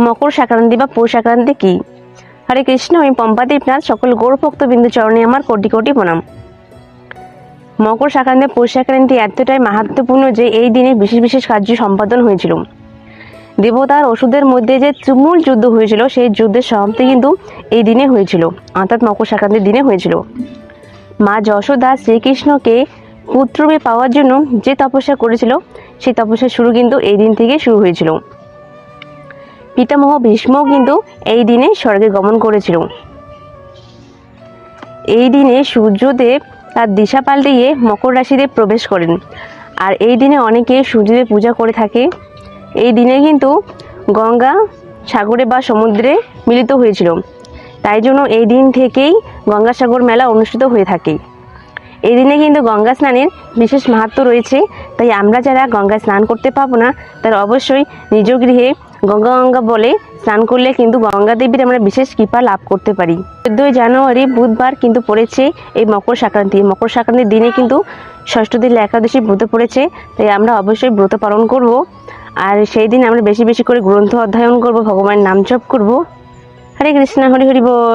মকর সংক্রান্তি বা পৌষ সংক্রান্তি কি? হরে কৃষ্ণ, আমি পম্পা দেবনাথ। সকল গৌর ভক্তবৃন্দ চরণে আমার কোটি কোটি প্রণাম। মকর সংক্রান্তি পৌষ সংক্রান্তি এতটাই মাহাত্ম্যপূর্ণ যে এই দিনে বিশেষ বিশেষ কার্য সম্পাদন হয়েছিল। দেবতার ওষুধের মধ্যে যে তুমুল যুদ্ধ হয়েছিল, সেই যুদ্ধের সমাপ্তি কিন্তু এই দিনে হয়েছিল, অর্থাৎ মকর সংক্রান্তির দিনে হয়েছিল। মা যশোদা শ্রীকৃষ্ণকে পুত্ররূপে পাওয়ার জন্য যে তপস্যা করেছিল, সেই তপস্যার শুরু কিন্তু এই দিন থেকে শুরু হয়েছিল। পিতামহ ভীষ্মও কিন্তু এই দিনে স্বর্গে গমন করেছিল। এই দিনে সূর্যদেব তার দিশা পাল্টিয়ে মকর রাশিতে প্রবেশ করেন, আর এই দিনে অনেকে সূর্যদেব পূজা করে থাকে। এই দিনে কিন্তু গঙ্গা সাগরে বা সমুদ্রে মিলিত হয়েছিল, তাই জন্য এই দিন থেকেই গঙ্গাসাগর মেলা অনুষ্ঠিত হয়ে থাকে। এই দিনে কিন্তু গঙ্গা স্নানের বিশেষ মাহাত্ম্য রয়েছে, তাই আমরা যারা গঙ্গায় স্নান করতে পাবো না, তারা অবশ্যই নিজ গৃহে গঙ্গা গঙ্গা বলে স্নান করলে কিন্তু গঙ্গা দেবীর আমরা বিশেষ কৃপা লাভ করতে পারি। 14 জানুয়ারি বুধবার কিন্তু পড়েছে এই মকর সংক্রান্তি। মকর সংক্রান্তির দিনে কিন্তু ষষ্ঠ দিন একাদশী ব্রত পড়েছে, তাই আমরা অবশ্যই ব্রত পালন করব। আর সেই দিন আমরা বেশি বেশি করে গ্রন্থ অধ্যয়ন করব, ভগবানের নাম জপ করব। হরে কৃষ্ণ, হরি হরি বল।